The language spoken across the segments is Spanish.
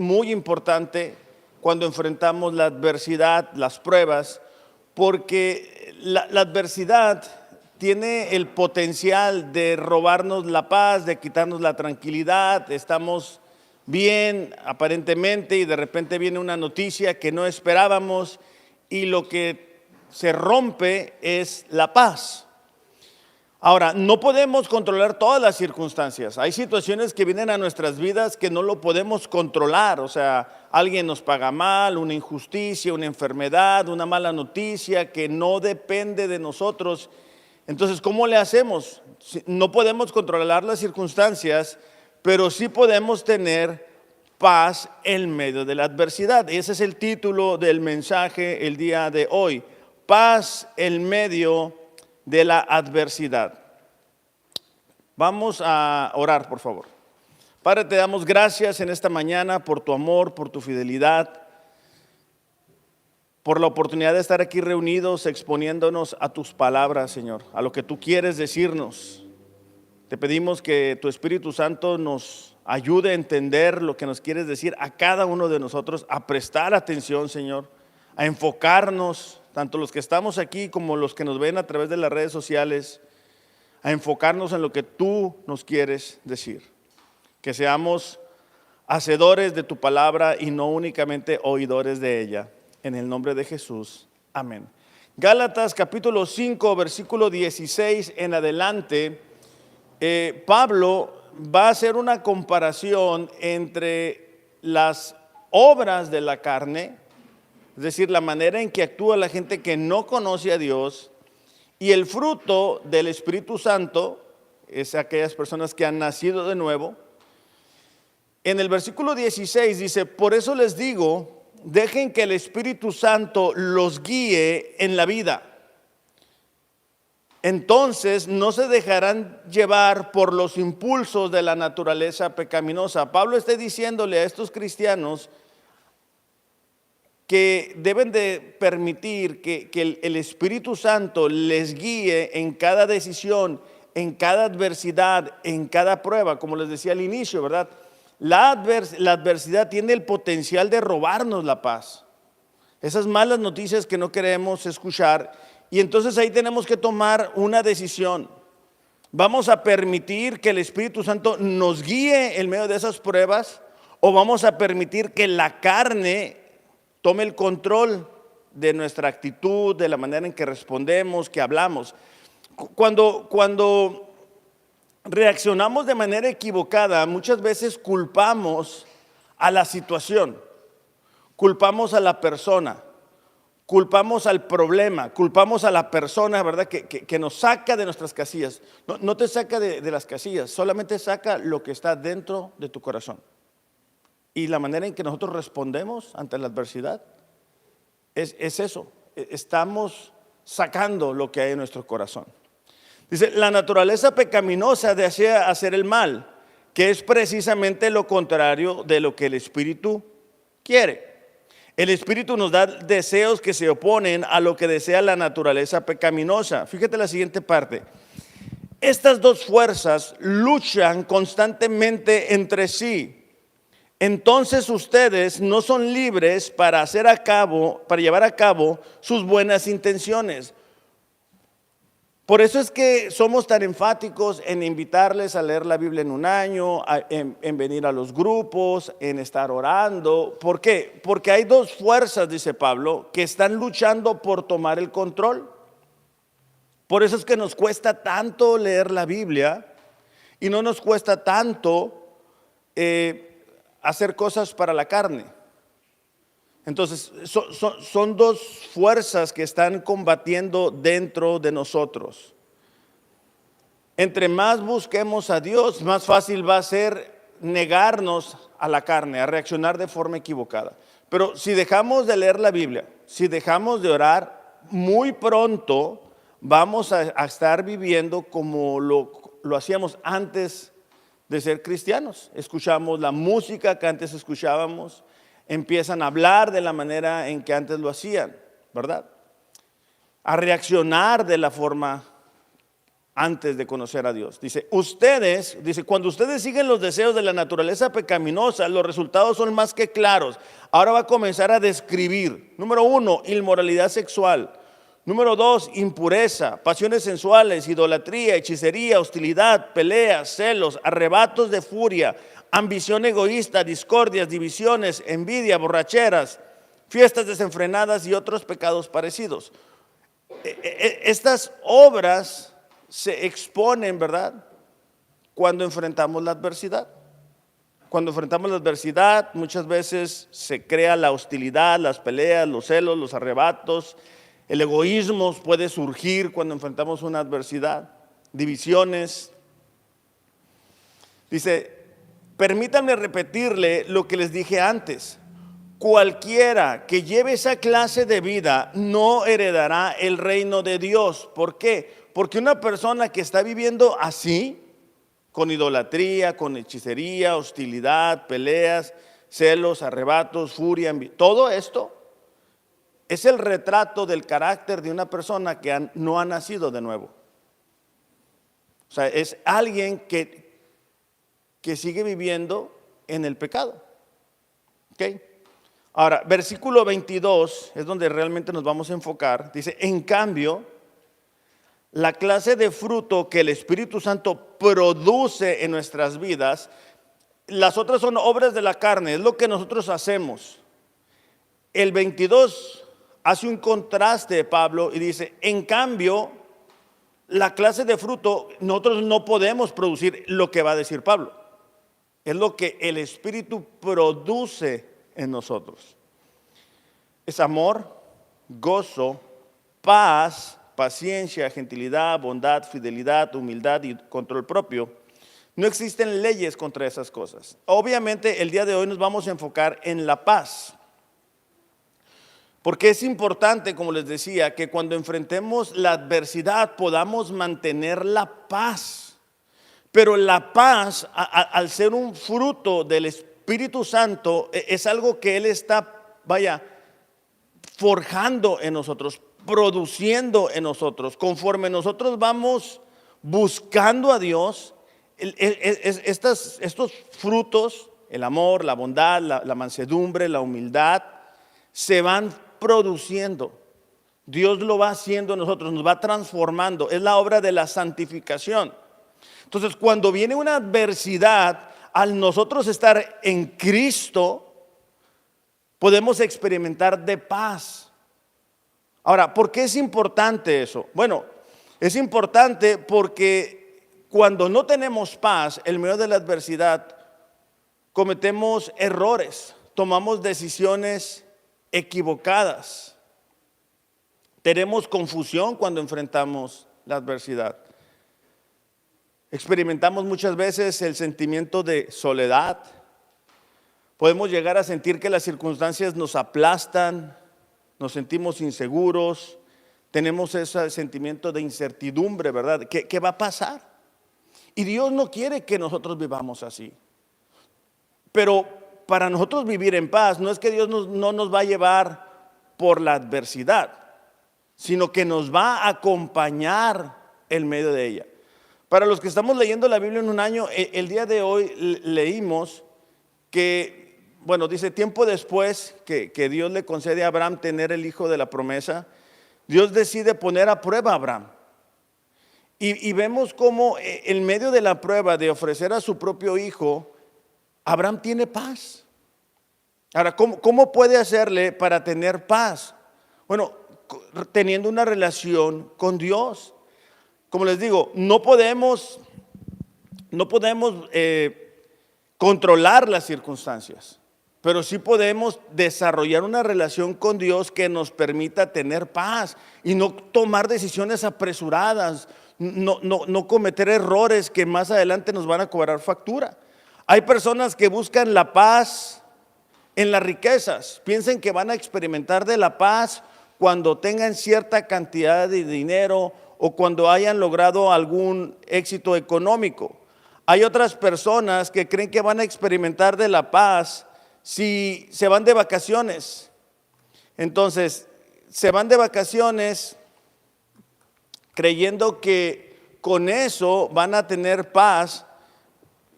muy importante cuando enfrentamos la adversidad, las pruebas, porque la adversidad tiene el potencial de robarnos la paz, de quitarnos la tranquilidad. Estamos bien aparentemente y de repente viene una noticia que no esperábamos y lo que se rompe es la paz. Ahora, no podemos controlar todas las circunstancias. Hay situaciones que vienen a nuestras vidas que no lo podemos controlar. O sea, alguien nos paga mal, una injusticia, una enfermedad, una mala noticia que no depende de nosotros. Entonces, ¿cómo le hacemos? No podemos controlar las circunstancias, pero sí podemos tener paz en medio de la adversidad. Ese es el título del mensaje el día de hoy. Paz en medio de la adversidad. Vamos a orar, por favor. Padre, te damos gracias en esta mañana por tu amor, por tu fidelidad, por la oportunidad de estar aquí reunidos exponiéndonos a tus palabras, Señor, a lo que tú quieres decirnos. Te pedimos que tu Espíritu Santo nos ayude a entender lo que nos quieres decir a cada uno de nosotros, a prestar atención, Señor, a enfocarnos, tanto los que estamos aquí como los que nos ven a través de las redes sociales, a enfocarnos en lo que tú nos quieres decir. Que seamos hacedores de tu palabra y no únicamente oidores de ella. En el nombre de Jesús. Amén. Gálatas capítulo 5, versículo 16 en adelante, Pablo va a hacer una comparación entre las obras de la carne, es decir, la manera en que actúa la gente que no conoce a Dios, y el fruto del Espíritu Santo, es aquellas personas que han nacido de nuevo. En el versículo 16 dice: por eso les digo, dejen que el Espíritu Santo los guíe en la vida. Entonces no se dejarán llevar por los impulsos de la naturaleza pecaminosa. Pablo está diciéndole a estos cristianos que deben de permitir que el Espíritu Santo les guíe en cada decisión, en cada adversidad, en cada prueba. Como les decía al inicio, ¿verdad? La adversidad tiene el potencial de robarnos la paz. Esas malas noticias que no queremos escuchar. Y entonces ahí tenemos que tomar una decisión. ¿Vamos a permitir que el Espíritu Santo nos guíe en medio de esas pruebas? ¿O vamos a permitir que la carne tome el control de nuestra actitud, de la manera en que respondemos, que hablamos? Cuando reaccionamos de manera equivocada, muchas veces culpamos a la situación, culpamos a la persona, culpamos al problema, culpamos a la persona, ¿verdad? Que nos saca de nuestras casillas. No te saca de las casillas, solamente saca lo que está dentro de tu corazón. Y la manera en que nosotros respondemos ante la adversidad es eso. Estamos sacando lo que hay en nuestro corazón. Dice, la naturaleza pecaminosa desea hacer el mal, que es precisamente lo contrario de lo que el Espíritu quiere. El Espíritu nos da deseos que se oponen a lo que desea la naturaleza pecaminosa. Fíjate la siguiente parte. Estas dos fuerzas luchan constantemente entre sí. Entonces ustedes no son libres para llevar a cabo sus buenas intenciones. Por eso es que somos tan enfáticos en invitarles a leer la Biblia en un año, en venir a los grupos, en estar orando. ¿Por qué? Porque hay dos fuerzas, dice Pablo, que están luchando por tomar el control. Por eso es que nos cuesta tanto leer la Biblia y no nos cuesta tanto hacer cosas para la carne. Entonces, son dos fuerzas que están combatiendo dentro de nosotros. Entre más busquemos a Dios, más fácil va a ser negarnos a la carne, a reaccionar de forma equivocada. Pero si dejamos de leer la Biblia, si dejamos de orar, muy pronto vamos a estar viviendo como lo hacíamos antes de ser cristianos. Escuchamos la música que antes escuchábamos, empiezan a hablar de la manera en que antes lo hacían, ¿verdad? A reaccionar de la forma antes de conocer a Dios. Dice, cuando ustedes siguen los deseos de la naturaleza pecaminosa, los resultados son más que claros. Ahora va a comenzar a describir. Número 1, inmoralidad sexual. Número 2, impureza, pasiones sensuales, idolatría, hechicería, hostilidad, peleas, celos, arrebatos de furia, ambición egoísta, discordias, divisiones, envidia, borracheras, fiestas desenfrenadas y otros pecados parecidos. Estas obras se exponen, ¿verdad?, cuando enfrentamos la adversidad. Cuando enfrentamos la adversidad, muchas veces se crea la hostilidad, las peleas, los celos, los arrebatos. El egoísmo puede surgir cuando enfrentamos una adversidad, divisiones. Dice, permítanme repetirle lo que les dije antes. Cualquiera que lleve esa clase de vida no heredará el reino de Dios. ¿Por qué? Porque una persona que está viviendo así, con idolatría, con hechicería, hostilidad, peleas, celos, arrebatos, furia, todo esto es el retrato del carácter de una persona que no ha nacido de nuevo. O sea, es alguien que sigue viviendo en el pecado. ¿Ok? Ahora, versículo 22 es donde realmente nos vamos a enfocar. Dice, en cambio, la clase de fruto que el Espíritu Santo produce en nuestras vidas, las otras son obras de la carne, es lo que nosotros hacemos. El 22 hace un contraste, Pablo, y dice, en cambio, la clase de fruto, nosotros no podemos producir lo que va a decir Pablo. Es lo que el Espíritu produce en nosotros. Es amor, gozo, paz, paciencia, gentilidad, bondad, fidelidad, humildad y control propio. No existen leyes contra esas cosas. Obviamente el día de hoy nos vamos a enfocar en la paz. Porque es importante, como les decía, que cuando enfrentemos la adversidad podamos mantener la paz. Pero la paz, al ser un fruto del Espíritu Santo, es algo que Él está, forjando en nosotros, produciendo en nosotros. Conforme nosotros vamos buscando a Dios, estos frutos, el amor, la bondad, la mansedumbre, la humildad, se van produciendo. Dios lo va haciendo en nosotros, nos va transformando. Es la obra de la santificación. Entonces, cuando viene una adversidad, al nosotros estar en Cristo, podemos experimentar de paz. Ahora, ¿por qué es importante eso? Bueno, es importante porque cuando no tenemos paz, en medio de la adversidad, cometemos errores, tomamos decisiones equivocadas, tenemos confusión cuando enfrentamos la adversidad. Experimentamos muchas veces el sentimiento de soledad. Podemos llegar a sentir que las circunstancias nos aplastan, nos sentimos inseguros, tenemos ese sentimiento de incertidumbre, ¿verdad? ¿Qué va a pasar? Y Dios no quiere que nosotros vivamos así. Pero para nosotros vivir en paz, no es que Dios no nos va a llevar por la adversidad, sino que nos va a acompañar en medio de ella. Para los que estamos leyendo la Biblia en un año, el día de hoy leímos que, bueno, dice, tiempo después que Dios le concede a Abraham tener el hijo de la promesa, Dios decide poner a prueba a Abraham. Y vemos cómo en medio de la prueba de ofrecer a su propio hijo, Abraham tiene paz. Ahora, ¿cómo puede hacerle para tener paz? Bueno, teniendo una relación con Dios. Como les digo, no podemos controlar las circunstancias, pero sí podemos desarrollar una relación con Dios que nos permita tener paz y no tomar decisiones apresuradas, no cometer errores que más adelante nos van a cobrar factura. Hay personas que buscan la paz en las riquezas, piensan que van a experimentar de la paz cuando tengan cierta cantidad de dinero o cuando hayan logrado algún éxito económico. Hay otras personas que creen que van a experimentar de la paz si se van de vacaciones. Entonces, se van de vacaciones creyendo que con eso van a tener paz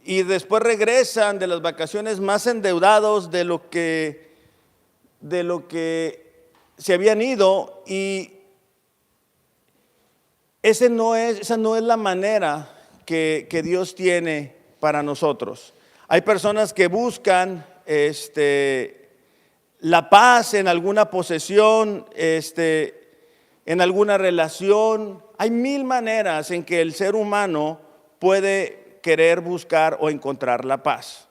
y después regresan de las vacaciones más endeudados de lo que se habían ido, y esa no es la manera que Dios tiene para nosotros. Hay personas que buscan la paz en alguna posesión, en alguna relación. Hay mil maneras en que el ser humano puede querer buscar o encontrar la paz.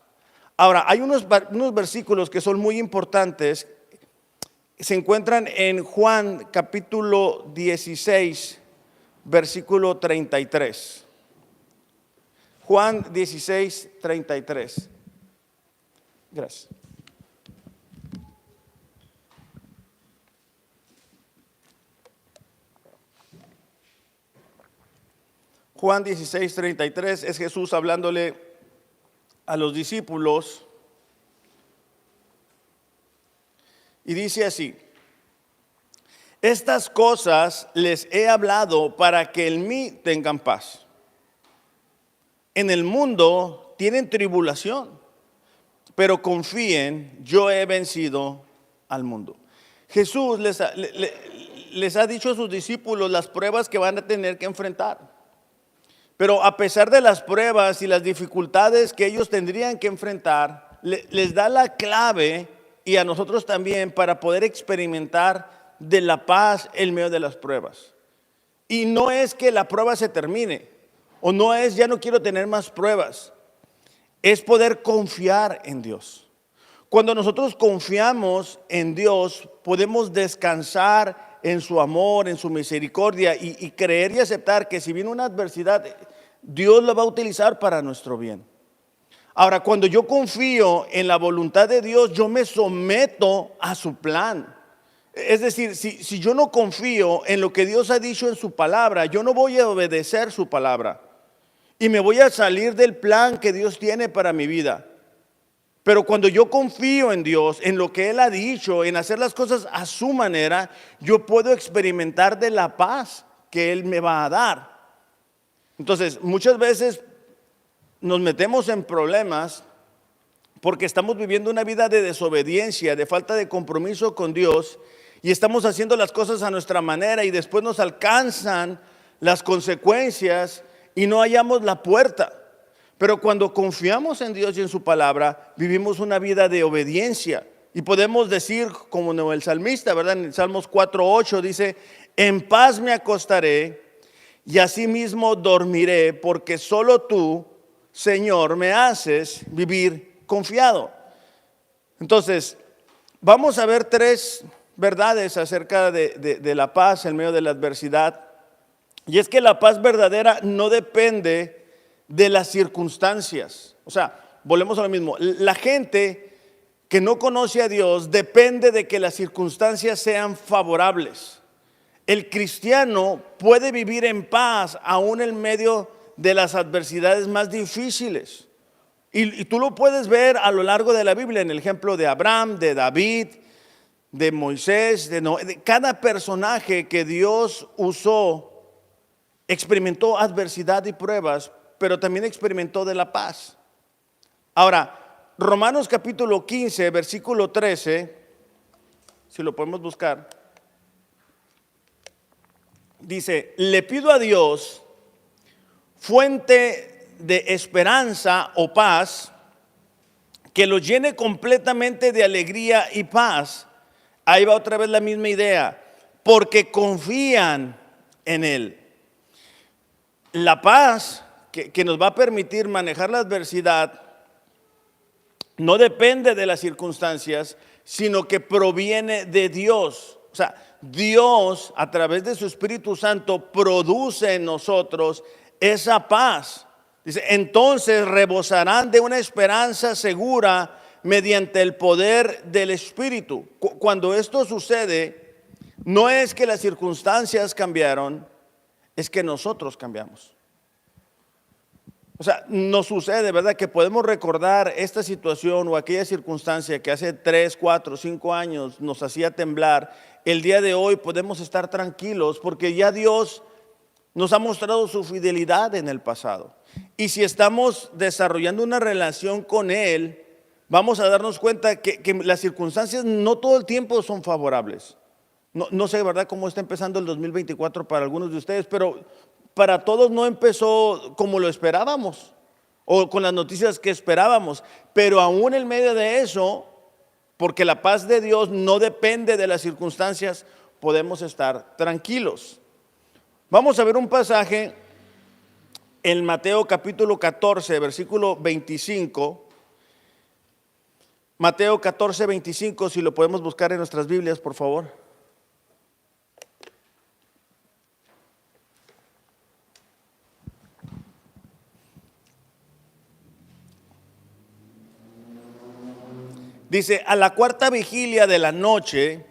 Ahora, hay unos versículos que son muy importantes. Se encuentran en Juan capítulo 16, versículo 33. Juan 16, 33. Gracias. Juan 16, 33 es Jesús hablándole a los discípulos y dice así: estas cosas les he hablado para que en mí tengan paz. En el mundo tienen tribulación, pero confíen, yo he vencido al mundo. Jesús les ha dicho a sus discípulos las pruebas que van a tener que enfrentar. Pero a pesar de las pruebas y las dificultades que ellos tendrían que enfrentar, les da la clave, y a nosotros también, para poder experimentar de la paz en medio de las pruebas. Y no es que la prueba se termine, o no es ya no quiero tener más pruebas, es poder confiar en Dios. Cuando nosotros confiamos en Dios, podemos descansar en su amor, en su misericordia, y creer y aceptar que si viene una adversidad, Dios la va a utilizar para nuestro bien. Ahora, cuando yo confío en la voluntad de Dios, yo me someto a su plan. Es decir, si yo no confío en lo que Dios ha dicho en su palabra, yo no voy a obedecer su palabra y me voy a salir del plan que Dios tiene para mi vida. Pero cuando yo confío en Dios, en lo que Él ha dicho, en hacer las cosas a su manera, yo puedo experimentar de la paz que Él me va a dar. Entonces, muchas veces nos metemos en problemas porque estamos viviendo una vida de desobediencia, de falta de compromiso con Dios, y estamos haciendo las cosas a nuestra manera, y después nos alcanzan las consecuencias y no hallamos la puerta. Pero cuando confiamos en Dios y en su palabra, vivimos una vida de obediencia. Y podemos decir, como el salmista, ¿verdad? En Salmos 4:8 dice: en paz me acostaré y asimismo dormiré, porque solo tú, Señor, me haces vivir confiado. Entonces, vamos a ver tres verdades acerca de la paz en medio de la adversidad. Y es que la paz verdadera no depende de las circunstancias. O sea, volvemos a lo mismo. La gente que no conoce a Dios depende de que las circunstancias sean favorables. El cristiano puede vivir en paz aún en medio de las adversidades más difíciles. Y tú lo puedes ver a lo largo de la Biblia, en el ejemplo de Abraham, de David, de Moisés, de Noé. De cada personaje que Dios usó experimentó adversidad y pruebas, pero también experimentó de la paz. Ahora, Romanos capítulo 15, versículo 13, si lo podemos buscar, dice: le pido a Dios, fuente de esperanza o paz, que los llene completamente de alegría y paz. Ahí va otra vez la misma idea, porque confían en Él. La paz que nos va a permitir manejar la adversidad no depende de las circunstancias, sino que proviene de Dios. O sea, Dios, a través de su Espíritu Santo, produce en nosotros esa paz. Dice: entonces rebosarán de una esperanza segura mediante el poder del Espíritu. Cuando esto sucede, no es que las circunstancias cambiaron, es que nosotros cambiamos. O sea, nos sucede, ¿verdad?, que podemos recordar esta situación o aquella circunstancia que hace 3, 4, 5 años nos hacía temblar. El día de hoy podemos estar tranquilos porque ya Dios nos ha mostrado su fidelidad en el pasado. Y si estamos desarrollando una relación con Él, vamos a darnos cuenta que las circunstancias no todo el tiempo son favorables. No sé, ¿verdad?, cómo está empezando el 2024 para algunos de ustedes, pero para todos no empezó como lo esperábamos o con las noticias que esperábamos. Pero aún en medio de eso, porque la paz de Dios no depende de las circunstancias, podemos estar tranquilos. Vamos a ver un pasaje en Mateo capítulo 14, versículo 25. Mateo 14, 25, si lo podemos buscar en nuestras Biblias, por favor. Dice, a la cuarta vigilia de la noche,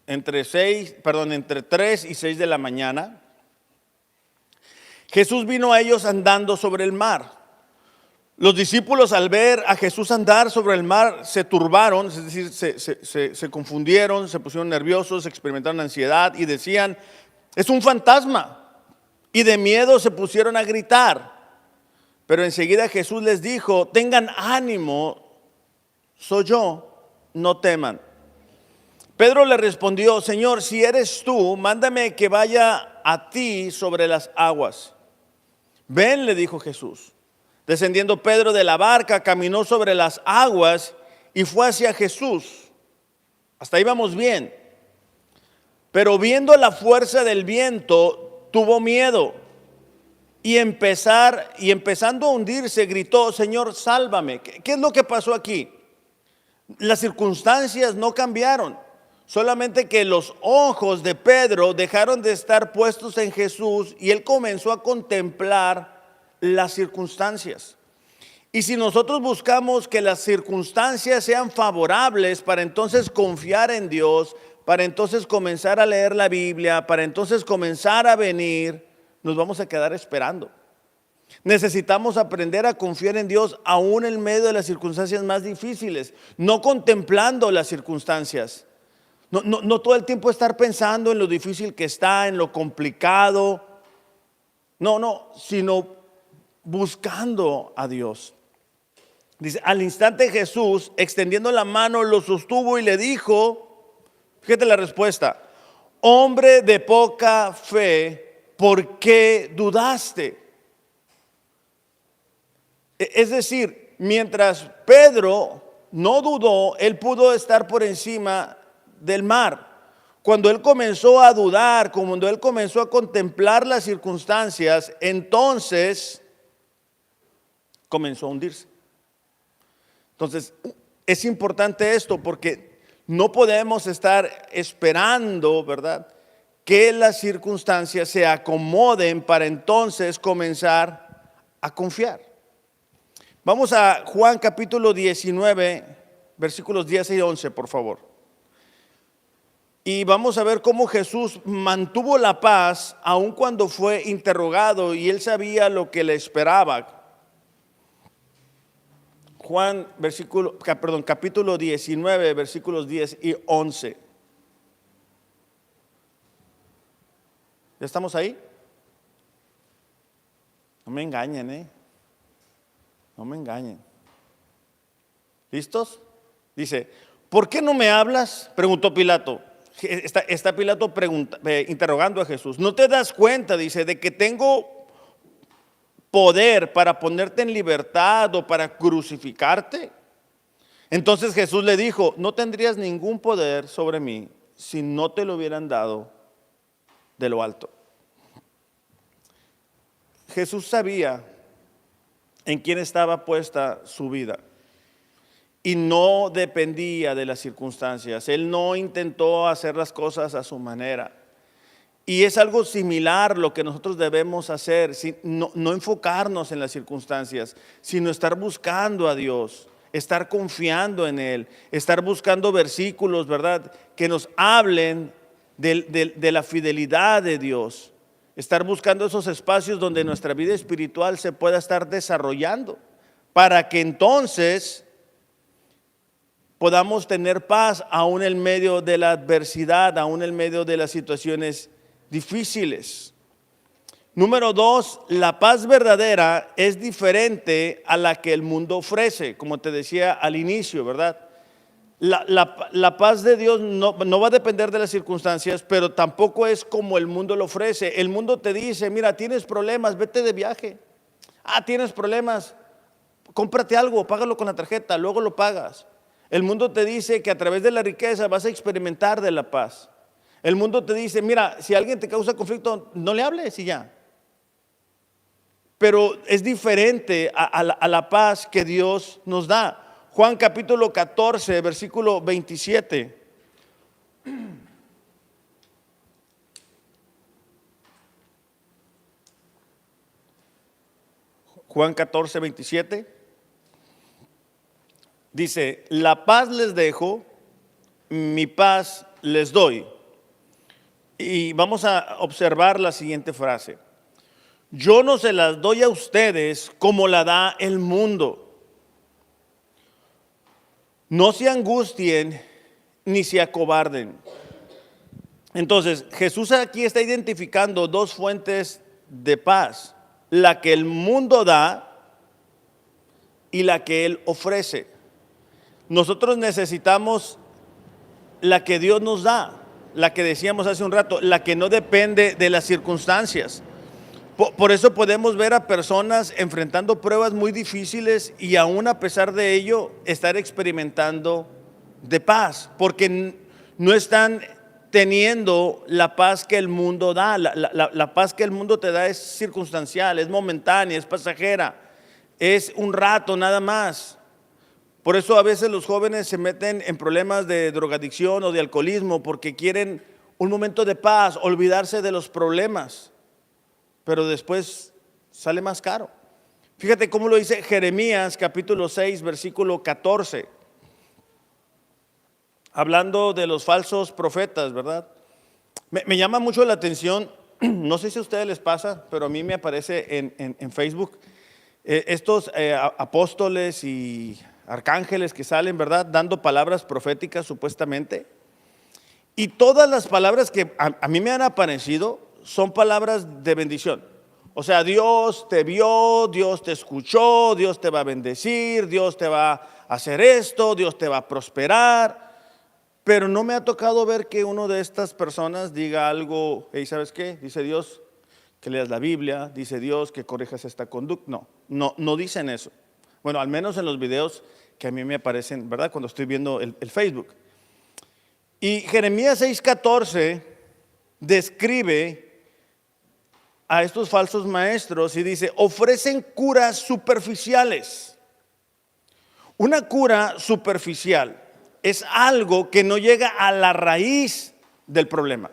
entre 3 y 6 de la mañana, Jesús vino a ellos andando sobre el mar. Los discípulos, al ver a Jesús andar sobre el mar, se turbaron, es decir, se confundieron, se pusieron nerviosos, experimentaron ansiedad y decían, es un fantasma. Y de miedo se pusieron a gritar. Pero enseguida Jesús les dijo, tengan ánimo, soy yo, no teman. Pedro le respondió, Señor, si eres tú, mándame que vaya a ti sobre las aguas. Ven, le dijo Jesús. Descendiendo Pedro de la barca, caminó sobre las aguas y fue hacia Jesús. Hasta ahí vamos bien. Pero viendo la fuerza del viento, tuvo miedo. Y empezando a hundirse, gritó, Señor, sálvame. ¿Qué es lo que pasó aquí? Las circunstancias no cambiaron, solamente que los ojos de Pedro dejaron de estar puestos en Jesús y él comenzó a contemplar las circunstancias. Y si nosotros buscamos que las circunstancias sean favorables para entonces confiar en Dios, para entonces comenzar a leer la Biblia, para entonces comenzar a venir, nos vamos a quedar esperando. Necesitamos aprender a confiar en Dios aún en medio de las circunstancias más difíciles, no contemplando las circunstancias. No todo el tiempo estar pensando en lo difícil que está, en lo complicado. Sino buscando a Dios. Dice, al instante Jesús, extendiendo la mano, lo sostuvo y le dijo, fíjate la respuesta, hombre de poca fe, ¿por qué dudaste? Es decir, mientras Pedro no dudó, él pudo estar por encima del mar. Cuando él comenzó a dudar, cuando él comenzó a contemplar las circunstancias, entonces comenzó a hundirse. Entonces, es importante esto porque no podemos estar esperando, ¿verdad?, que las circunstancias se acomoden para entonces comenzar a confiar. Vamos a Juan capítulo 19, versículos 10 y 11, por favor. Y vamos a ver cómo Jesús mantuvo la paz aun cuando fue interrogado y él sabía lo que le esperaba. Juan capítulo 19, versículos 10 y 11. ¿Ya estamos ahí? No me engañen, no me engañen. ¿Listos? Dice, ¿por qué no me hablas?, preguntó Pilato. Está Pilato interrogando a Jesús. ¿No te das cuenta, dice, de que tengo poder para ponerte en libertad o para crucificarte? Entonces Jesús le dijo, no tendrías ningún poder sobre mí si no te lo hubieran dado de lo alto. Jesús sabía en quién estaba puesta su vida y no dependía de las circunstancias. Él no intentó hacer las cosas a su manera. Y es algo similar lo que nosotros debemos hacer, no enfocarnos en las circunstancias, sino estar buscando a Dios, estar confiando en Él, estar buscando versículos, ¿verdad?, que nos hablen de la fidelidad de Dios, estar buscando esos espacios donde nuestra vida espiritual se pueda estar desarrollando, para que entonces podamos tener paz aún en medio de la adversidad, aún en medio de las situaciones difíciles. Número dos, la paz verdadera es diferente a la que el mundo ofrece, como te decía al inicio, ¿verdad? La paz de Dios no va a depender de las circunstancias, pero tampoco es como el mundo lo ofrece. El mundo te dice, mira, tienes problemas, vete de viaje. Tienes problemas, cómprate algo, págalo con la tarjeta, luego lo pagas. El mundo te dice que a través de la riqueza vas a experimentar de la paz. El mundo te dice, mira, si alguien te causa conflicto, no le hables y ya. Pero es diferente a la paz que Dios nos da. Juan capítulo 14, versículo 27. Juan 14, 27. Dice, la paz les dejo, mi paz les doy. Y vamos a observar la siguiente frase. Yo no se las doy a ustedes como la da el mundo. No se angustien ni se acobarden. Entonces, Jesús aquí está identificando dos fuentes de paz, la que el mundo da y la que Él ofrece. Nosotros necesitamos la que Dios nos da, la que decíamos hace un rato, la que no depende de las circunstancias. Por eso podemos ver a personas enfrentando pruebas muy difíciles y aún a pesar de ello estar experimentando de paz, porque no están teniendo la paz que el mundo da. La paz que el mundo te da es circunstancial, es momentánea, es pasajera, es un rato nada más. Por eso a veces los jóvenes se meten en problemas de drogadicción o de alcoholismo porque quieren un momento de paz, olvidarse de los problemas. Pero después sale más caro. Fíjate cómo lo dice Jeremías capítulo 6 versículo 14. Hablando de los falsos profetas, ¿verdad? Me llama mucho la atención, no sé si a ustedes les pasa, pero a mí me aparece en Facebook estos apóstoles y arcángeles que salen, ¿verdad? Dando palabras proféticas supuestamente. Y todas las palabras que a mí me han aparecido son palabras de bendición. O sea, Dios te vio, Dios te escuchó, Dios te va a bendecir, Dios te va a hacer esto, Dios te va a prosperar. Pero no me ha tocado ver que uno de estas personas diga algo, hey, ¿sabes qué? Dice Dios que leas la Biblia, dice Dios que corrijas esta conducta. No dicen eso. Bueno, al menos en los videos que a mí me aparecen, ¿verdad? Cuando estoy viendo el Facebook. Y Jeremías 6:14 describe a estos falsos maestros y dice, ofrecen curas superficiales. Una cura superficial es algo que no llega a la raíz del problema.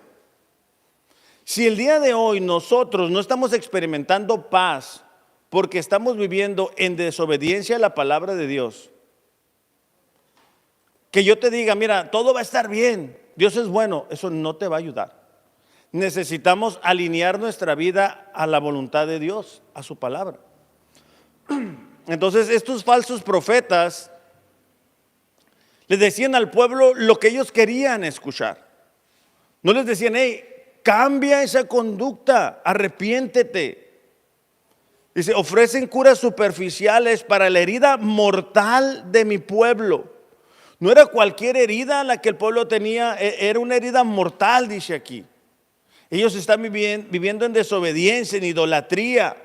Si el día de hoy nosotros no estamos experimentando paz porque estamos viviendo en desobediencia a la palabra de Dios, que yo te diga, mira, todo va a estar bien, Dios es bueno, eso no te va a ayudar. Necesitamos alinear nuestra vida a la voluntad de Dios, a su palabra. Entonces estos falsos profetas les decían al pueblo lo que ellos querían escuchar. No les decían, hey, cambia esa conducta, arrepiéntete. Dice, ofrecen curas superficiales para la herida mortal de mi pueblo. No era cualquier herida la que el pueblo tenía, era una herida mortal, dice aquí. Ellos están viviendo en desobediencia, en idolatría.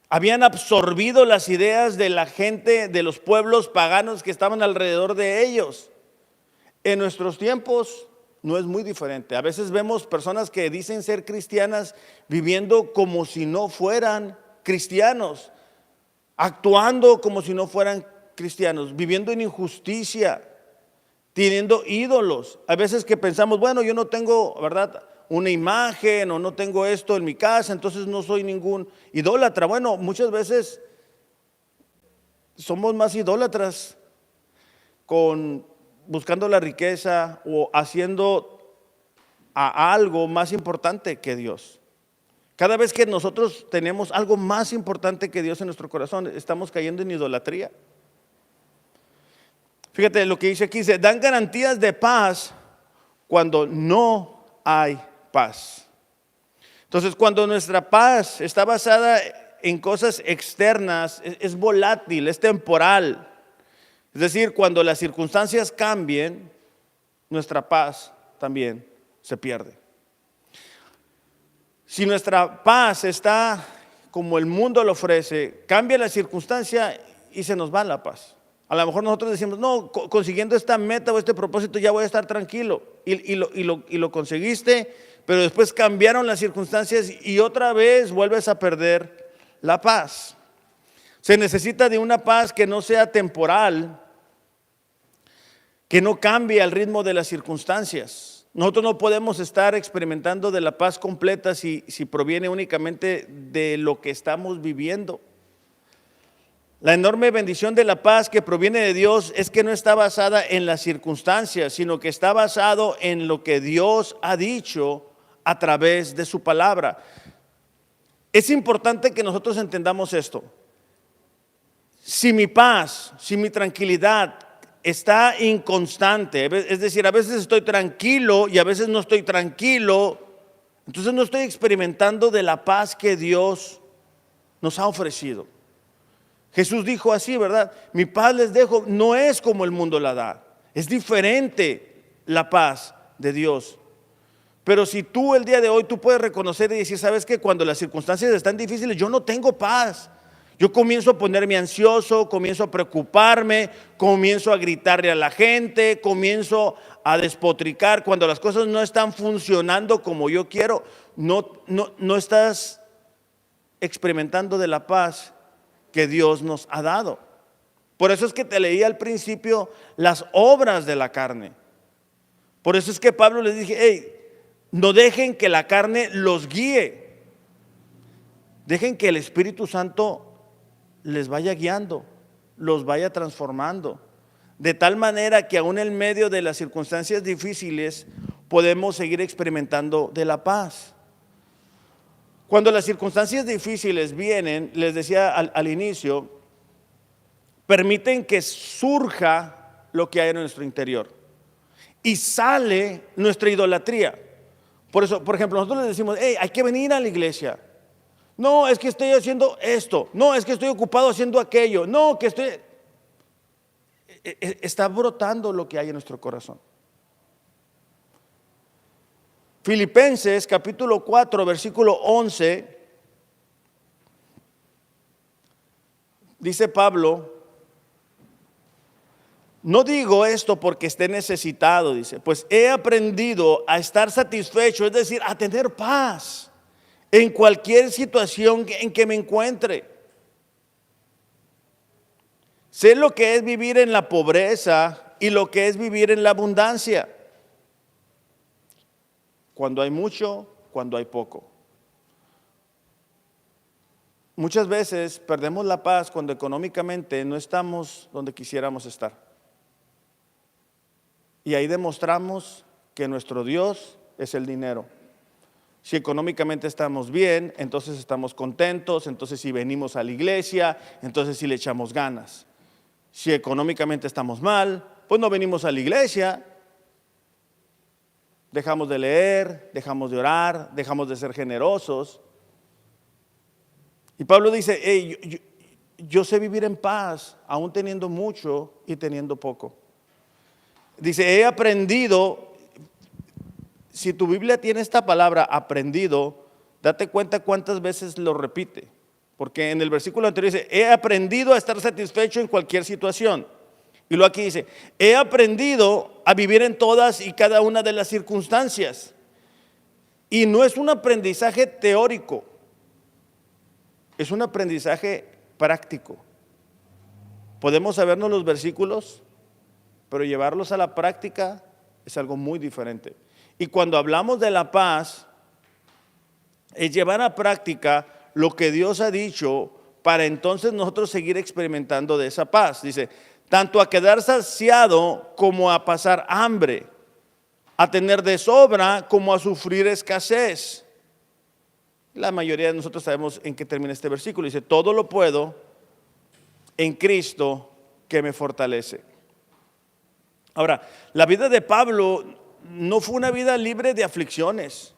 Habían absorbido las ideas de la gente, de los pueblos paganos que estaban alrededor de ellos. En nuestros tiempos no es muy diferente. A veces vemos personas que dicen ser cristianas viviendo como si no fueran cristianos, actuando como si no fueran cristianos, viviendo en injusticia, teniendo ídolos. A veces que pensamos, bueno, yo no tengo, ¿verdad?, una imagen o no tengo esto en mi casa, entonces no soy ningún idólatra. Bueno, muchas veces somos más idólatras buscando la riqueza o haciendo a algo más importante que Dios. Cada vez que nosotros tenemos algo más importante que Dios en nuestro corazón, estamos cayendo en idolatría. Fíjate lo que dice aquí, dice, dan garantías de paz cuando no hay paz. Entonces, cuando nuestra paz está basada en cosas externas, es volátil, es temporal. Es decir, cuando las circunstancias cambien, nuestra paz también se pierde. Si nuestra paz está como el mundo lo ofrece, cambia la circunstancia y se nos va la paz. A lo mejor nosotros decimos, no, consiguiendo esta meta o este propósito ya voy a estar tranquilo. Y lo conseguiste, pero después cambiaron las circunstancias y otra vez vuelves a perder la paz. Se necesita de una paz que no sea temporal, que no cambie al ritmo de las circunstancias. Nosotros no podemos estar experimentando de la paz completa si proviene únicamente de lo que estamos viviendo. La enorme bendición de la paz que proviene de Dios es que no está basada en las circunstancias, sino que está basado en lo que Dios ha dicho a través de su palabra. Es importante que nosotros entendamos esto. Si mi paz, si mi tranquilidad está inconstante, es decir, a veces estoy tranquilo y a veces no estoy tranquilo, entonces no estoy experimentando de la paz que Dios nos ha ofrecido. Jesús dijo así, ¿verdad? Mi paz les dejo, no es como el mundo la da, es diferente la paz de Dios. Pero si tú el día de hoy tú puedes reconocer y decir, ¿sabes qué? Cuando las circunstancias están difíciles, yo no tengo paz. Yo comienzo a ponerme ansioso, comienzo a preocuparme, comienzo a gritarle a la gente, comienzo a despotricar. Cuando las cosas no están funcionando como yo quiero, no estás experimentando de la paz que Dios nos ha dado. Por eso es que te leí al principio las obras de la carne. Por eso es que Pablo les dije, hey, no dejen que la carne los guíe. Dejen que el Espíritu Santo les vaya guiando, los vaya transformando, de tal manera que aún en medio de las circunstancias difíciles podemos seguir experimentando de la paz. Cuando las circunstancias difíciles vienen, les decía al inicio, permiten que surja lo que hay en nuestro interior y sale nuestra idolatría. Por eso, por ejemplo, nosotros les decimos, hey, hay que venir a la iglesia. No, es que estoy haciendo esto. No, es que estoy ocupado haciendo aquello. No, que estoy... Está brotando lo que hay en nuestro corazón. Filipenses capítulo 4, versículo 11. Dice Pablo, no digo esto porque esté necesitado, dice, pues he aprendido a estar satisfecho, es decir, a tener paz en cualquier situación en que me encuentre. Sé lo que es vivir en la pobreza y lo que es vivir en la abundancia. Cuando hay mucho, cuando hay poco. Muchas veces perdemos la paz cuando económicamente no estamos donde quisiéramos estar. Y ahí demostramos que nuestro Dios es el dinero. Si económicamente estamos bien, entonces estamos contentos, entonces si venimos a la iglesia, entonces si le echamos ganas. Si económicamente estamos mal, pues no venimos a la iglesia, dejamos de leer, dejamos de orar, dejamos de ser generosos. Y Pablo dice, hey, yo sé vivir en paz, aún teniendo mucho y teniendo poco. Dice, he aprendido. Si tu Biblia tiene esta palabra aprendido, date cuenta cuántas veces lo repite. Porque en el versículo anterior dice, he aprendido a estar satisfecho en cualquier situación. Y luego aquí dice, he aprendido a vivir en todas y cada una de las circunstancias. Y no es un aprendizaje teórico, es un aprendizaje práctico. Podemos sabernos los versículos, pero llevarlos a la práctica es algo muy diferente. Y cuando hablamos de la paz, es llevar a práctica lo que Dios ha dicho para entonces nosotros seguir experimentando de esa paz. Dice, tanto a quedar saciado como a pasar hambre, a tener de sobra como a sufrir escasez. La mayoría de nosotros sabemos en qué termina este versículo. Dice, todo lo puedo en Cristo que me fortalece. Ahora, la vida de Pablo no fue una vida libre de aflicciones.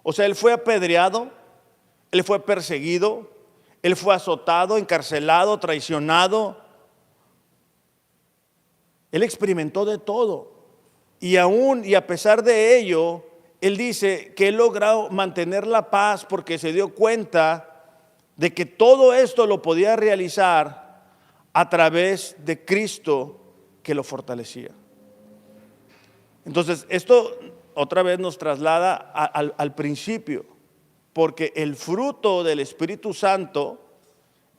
O sea, él fue apedreado, Él fue perseguido, Él fue azotado, encarcelado, traicionado. Él experimentó de todo. Y aún y a pesar de ello, Él dice que Él logró mantener la paz porque se dio cuenta de que todo esto lo podía realizar a través de Cristo que lo fortalecía. Entonces, esto otra vez nos traslada al principio, porque el fruto del Espíritu Santo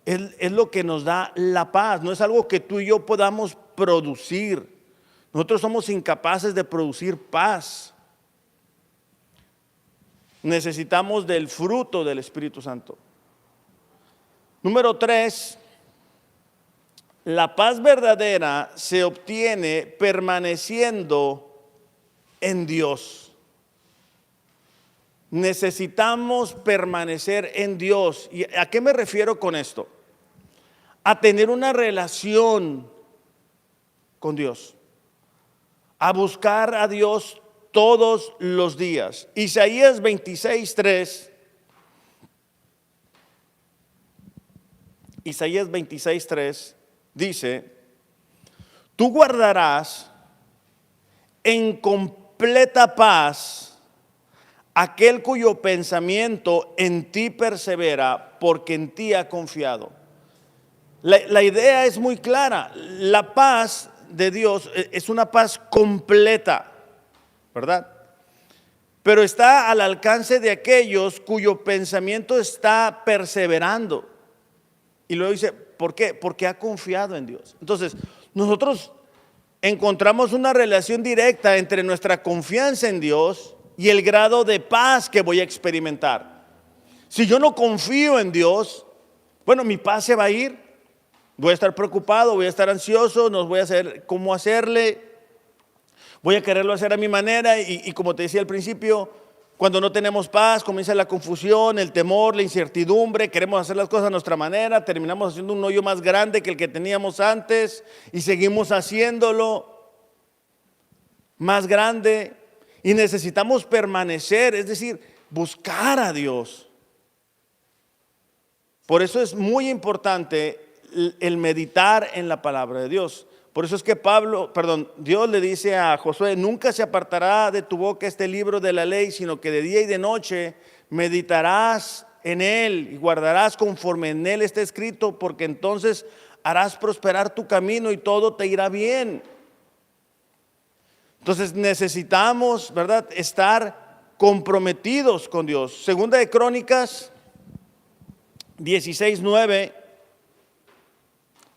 es lo que nos da la paz. No es algo que tú y yo podamos producir. Nosotros somos incapaces de producir paz. Necesitamos del fruto del Espíritu Santo. Número 3, la paz verdadera se obtiene permaneciendo en Dios. Necesitamos permanecer en Dios. ¿Y a qué me refiero con esto? A tener una relación con Dios, a buscar a Dios todos los días. Isaías 26:3. Isaías 26:3 dice: tú guardarás en completa paz aquel cuyo pensamiento en ti persevera, porque en ti ha confiado. La idea es muy clara. La paz de Dios es una paz completa, ¿verdad? Pero está al alcance de aquellos cuyo pensamiento está perseverando. Y luego dice, ¿por qué? Porque ha confiado en Dios. Entonces, nosotros encontramos una relación directa entre nuestra confianza en Dios y el grado de paz que voy a experimentar. Si yo no confío en Dios, bueno, mi paz se va a ir. Voy a estar preocupado, voy a estar ansioso, no voy a saber cómo hacerle. Voy a quererlo hacer a mi manera y como te decía al principio, cuando no tenemos paz comienza la confusión, el temor, la incertidumbre. Queremos hacer las cosas a nuestra manera, terminamos haciendo un hoyo más grande que el que teníamos antes y seguimos haciéndolo más grande. Y necesitamos permanecer, es decir, buscar a Dios. Por eso es muy importante el meditar en la palabra de Dios. Por eso es que Dios le dice a Josué: nunca se apartará de tu boca este libro de la ley, sino que de día y de noche meditarás en él y guardarás conforme en él está escrito, porque entonces harás prosperar tu camino y todo te irá bien. Entonces necesitamos, ¿verdad?, estar comprometidos con Dios. Segunda de Crónicas 16:9.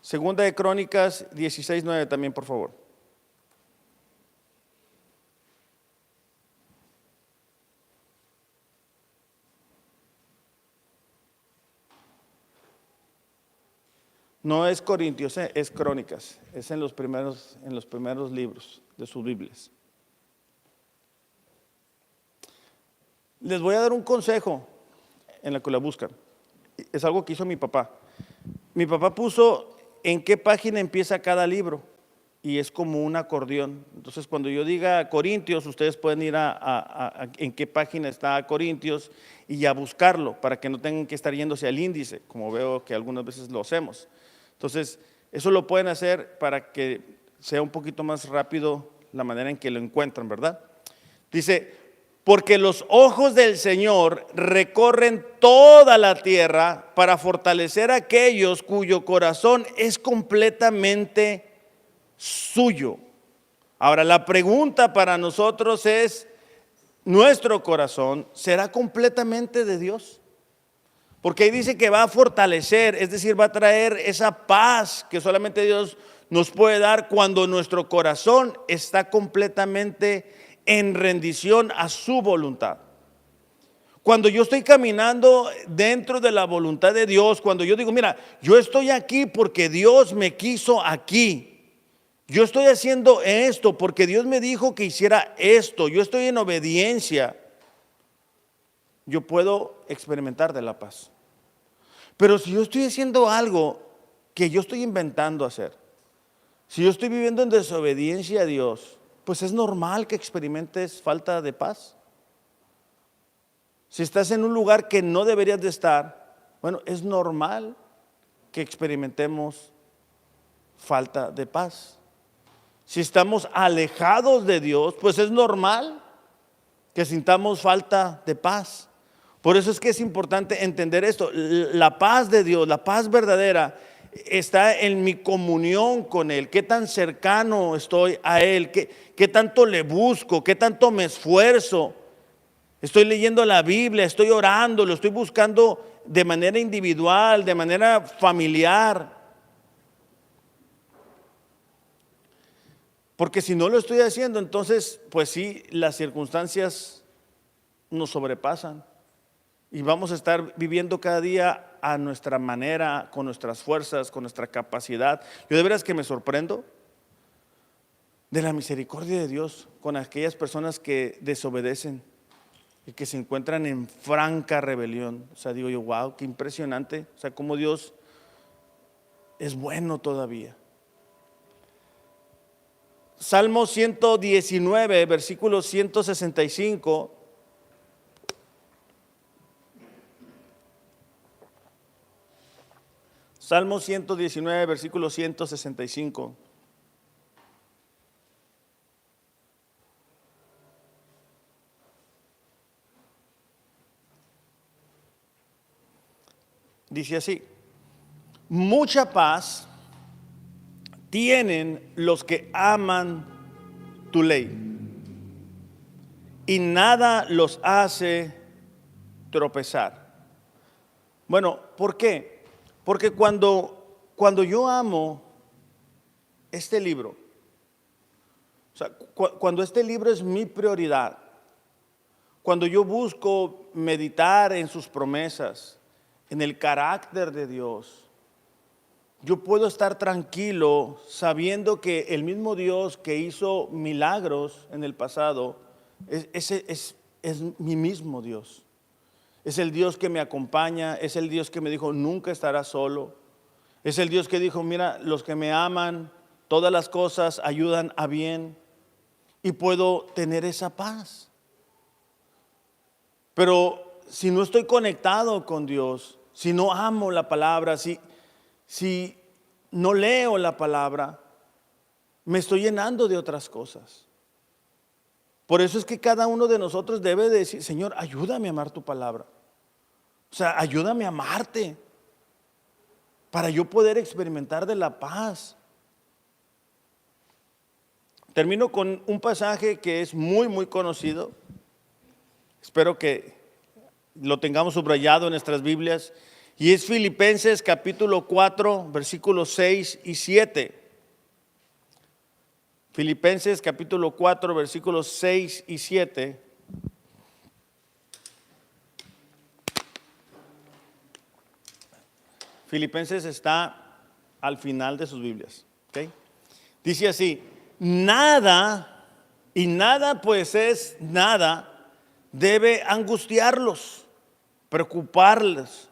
Segunda de Crónicas 16:9 también, por favor. No es Corintios, es Crónicas. Es en los primeros libros de sus Biblias. Les voy a dar un consejo en la que la buscan. Es algo que hizo mi papá. Mi papá puso en qué página empieza cada libro y es como un acordeón. Entonces, cuando yo diga Corintios, ustedes pueden ir a en qué página está Corintios y a buscarlo para que no tengan que estar yéndose al índice, como veo que algunas veces lo hacemos. Entonces, eso lo pueden hacer para que sea un poquito más rápido la manera en que lo encuentran, ¿verdad? Dice: porque los ojos del Señor recorren toda la tierra para fortalecer a aquellos cuyo corazón es completamente suyo. Ahora, la pregunta para nosotros es: ¿nuestro corazón será completamente de Dios? Porque ahí dice que va a fortalecer, es decir, va a traer esa paz que solamente Dios nos puede dar cuando nuestro corazón está completamente en rendición a su voluntad. Cuando yo estoy caminando dentro de la voluntad de Dios, cuando yo digo, mira, yo estoy aquí porque Dios me quiso aquí. Yo estoy haciendo esto porque Dios me dijo que hiciera esto. Yo estoy en obediencia. Yo puedo experimentar de la paz. Pero si yo estoy haciendo algo que yo estoy inventando hacer, si yo estoy viviendo en desobediencia a Dios, pues es normal que experimentes falta de paz. si estás en un lugar que no deberías de estar, bueno, es normal que experimentemos falta de paz. Si estamos alejados de Dios, pues es normal que sintamos falta de paz. Por eso es que es importante entender esto. La paz de Dios, la paz verdadera, está en mi comunión con Él. Qué tan cercano estoy a Él, qué tanto le busco, qué tanto me esfuerzo. Estoy leyendo la Biblia, estoy orando, lo estoy buscando de manera individual, de manera familiar. Porque si no lo estoy haciendo, entonces, pues sí, las circunstancias nos sobrepasan. Y vamos a estar viviendo cada día a nuestra manera, con nuestras fuerzas, con nuestra capacidad. Yo de veras que me sorprendo de la misericordia de Dios con aquellas personas que desobedecen y que se encuentran en franca rebelión. O sea, digo yo, wow, qué impresionante. O sea, cómo Dios es bueno todavía. Salmo 119, versículo 165. Salmo 119, versículo 165. Dice así: mucha paz tienen los que aman tu ley, y nada los hace tropezar. Bueno, ¿por qué? Porque cuando yo amo este libro, o sea, cuando este libro es mi prioridad, cuando yo busco meditar en sus promesas, en el carácter de Dios, yo puedo estar tranquilo sabiendo que el mismo Dios que hizo milagros en el pasado, es mi mismo Dios. Es el Dios que me acompaña, es el Dios que me dijo, nunca estarás solo. Es el Dios que dijo, mira, los que me aman, todas las cosas ayudan a bien. Y puedo tener esa paz. Pero si no estoy conectado con Dios, si no amo la palabra, si no leo la palabra, me estoy llenando de otras cosas. Por eso es que cada uno de nosotros debe decir, Señor, ayúdame a amar tu palabra. O sea, ayúdame a amarte para yo poder experimentar de la paz. Termino con un pasaje que es muy, muy conocido. Espero que lo tengamos subrayado en nuestras Biblias. Y es Filipenses capítulo 4, versículos 6 y 7. Filipenses capítulo 4, versículos 6 y 7. Filipenses está al final de sus Biblias. ¿Okay? Dice así: nada, y nada pues es nada, debe angustiarlos, preocuparles.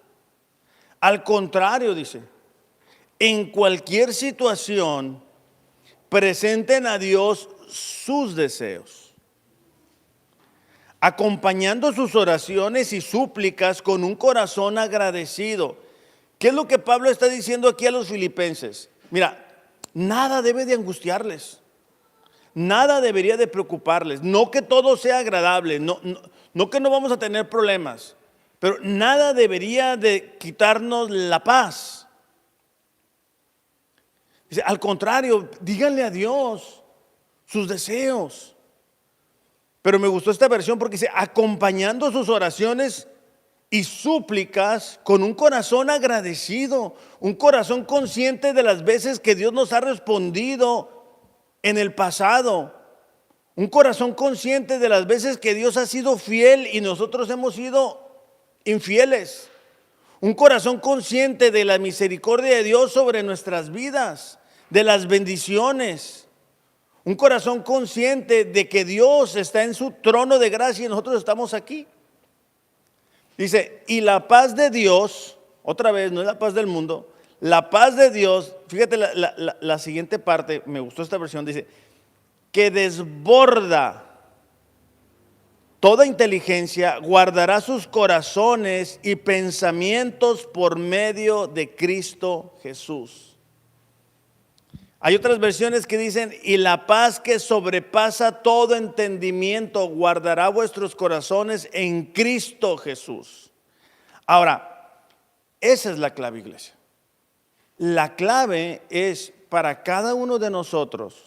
Al contrario, dice, en cualquier situación, presenten a Dios sus deseos, acompañando sus oraciones y súplicas con un corazón agradecido. ¿Qué es lo que Pablo está diciendo aquí a los filipenses? Mira, nada debe de angustiarles, nada debería de preocuparles, no que todo sea agradable, no que no vamos a tener problemas, pero nada debería de quitarnos la paz. Dice, al contrario, díganle a Dios sus deseos. Pero me gustó esta versión porque dice, acompañando sus oraciones y súplicas con un corazón agradecido, un corazón consciente de las veces que Dios nos ha respondido en el pasado, un corazón consciente de las veces que Dios ha sido fiel y nosotros hemos sido infieles, un corazón consciente de la misericordia de Dios sobre nuestras vidas, de las bendiciones, un corazón consciente de que Dios está en su trono de gracia y nosotros estamos aquí. Dice, y la paz de Dios, otra vez, no es la paz del mundo, la paz de Dios, fíjate la siguiente parte, me gustó esta versión, dice, que desborda toda inteligencia, guardará sus corazones y pensamientos por medio de Cristo Jesús. Hay otras versiones que dicen, y la paz que sobrepasa todo entendimiento guardará vuestros corazones en Cristo Jesús. Ahora, esa es la clave, iglesia. La clave es para cada uno de nosotros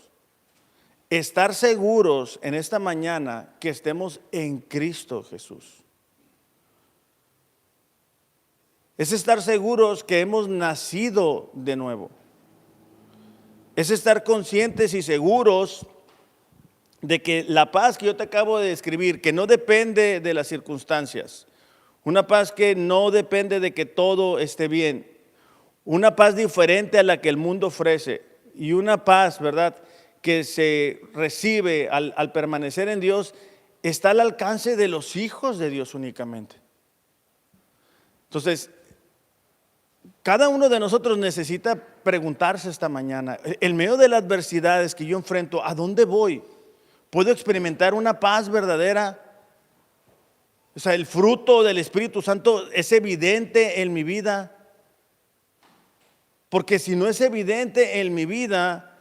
estar seguros en esta mañana que estemos en Cristo Jesús. Es estar seguros que hemos nacido de nuevo. Es estar conscientes y seguros de que la paz que yo te acabo de describir, que no depende de las circunstancias, una paz que no depende de que todo esté bien, una paz diferente a la que el mundo ofrece y una paz, ¿verdad?, que se recibe al permanecer en Dios, está al alcance de los hijos de Dios únicamente. Entonces, cada uno de nosotros necesita preguntarse esta mañana, en medio de las adversidades que yo enfrento, ¿a dónde voy? ¿Puedo experimentar una paz verdadera? O sea, el fruto del Espíritu Santo es evidente en mi vida. Porque si no es evidente en mi vida,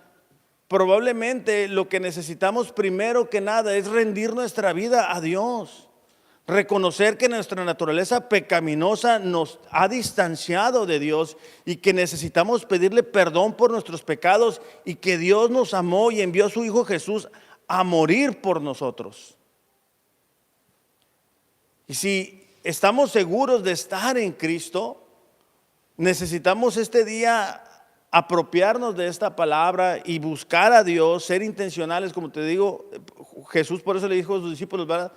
probablemente lo que necesitamos primero que nada es rendir nuestra vida a Dios. Reconocer que nuestra naturaleza pecaminosa nos ha distanciado de Dios y que necesitamos pedirle perdón por nuestros pecados y que Dios nos amó y envió a su Hijo Jesús a morir por nosotros. Y si estamos seguros de estar en Cristo, necesitamos este día apropiarnos de esta palabra y buscar a Dios, ser intencionales, como te digo. Jesús por eso le dijo a sus discípulos, ¿verdad?,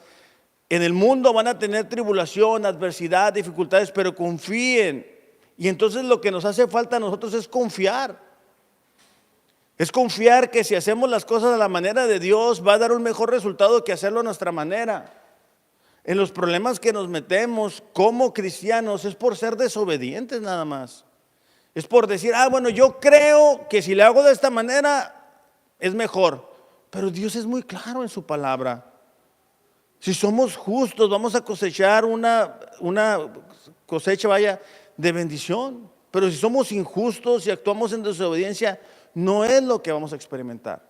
en el mundo van a tener tribulación, adversidad, dificultades, pero confíen. Y entonces lo que nos hace falta a nosotros es confiar. Es confiar que si hacemos las cosas a la manera de Dios va a dar un mejor resultado que hacerlo a nuestra manera. En los problemas que nos metemos como cristianos es por ser desobedientes nada más. Es por decir, bueno, yo creo que si le hago de esta manera es mejor. Pero Dios es muy claro en su palabra. Si somos justos vamos a cosechar una cosecha, de bendición. Pero si somos injustos y actuamos en desobediencia, no es lo que vamos a experimentar.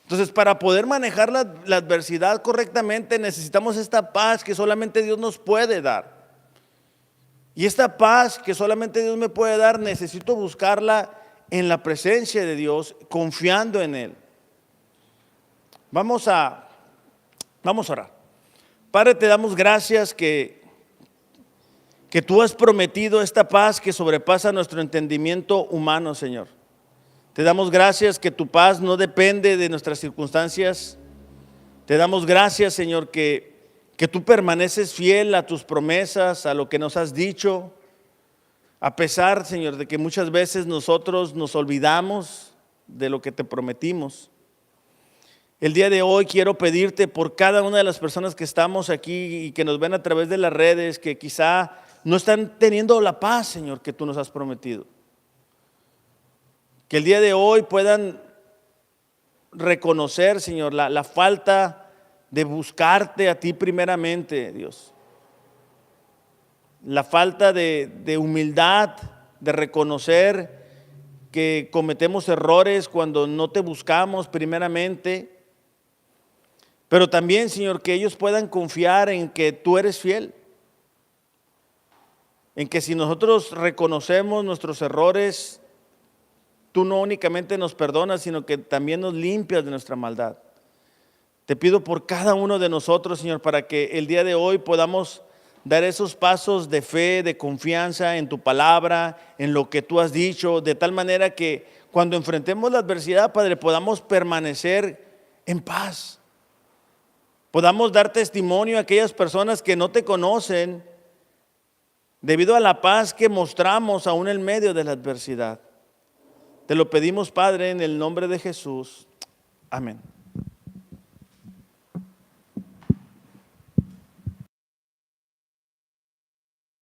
Entonces, para poder manejar la adversidad correctamente, necesitamos esta paz que solamente Dios nos puede dar. Y esta paz que solamente Dios me puede dar, necesito buscarla en la presencia de Dios, confiando en Él. Vamos a orar. Padre, te damos gracias que tú has prometido esta paz que sobrepasa nuestro entendimiento humano, Señor. Te damos gracias que tu paz no depende de nuestras circunstancias. Te damos gracias, Señor, que tú permaneces fiel a tus promesas, a lo que nos has dicho, a pesar, Señor, de que muchas veces nosotros nos olvidamos de lo que te prometimos. El día de hoy quiero pedirte por cada una de las personas que estamos aquí y que nos ven a través de las redes, que quizá no están teniendo la paz, Señor, que tú nos has prometido. Que el día de hoy puedan reconocer, Señor, la falta de buscarte a ti primeramente, Dios. La falta de humildad, de reconocer que cometemos errores cuando no te buscamos primeramente. Pero también, Señor, que ellos puedan confiar en que tú eres fiel. En que si nosotros reconocemos nuestros errores, tú no únicamente nos perdonas, sino que también nos limpias de nuestra maldad. Te pido por cada uno de nosotros, Señor, para que el día de hoy podamos dar esos pasos de fe, de confianza en tu palabra, en lo que tú has dicho, de tal manera que cuando enfrentemos la adversidad, Padre, podamos permanecer en paz. Podamos dar testimonio a aquellas personas que no te conocen debido a la paz que mostramos aún en medio de la adversidad. Te lo pedimos, Padre, en el nombre de Jesús. Amén.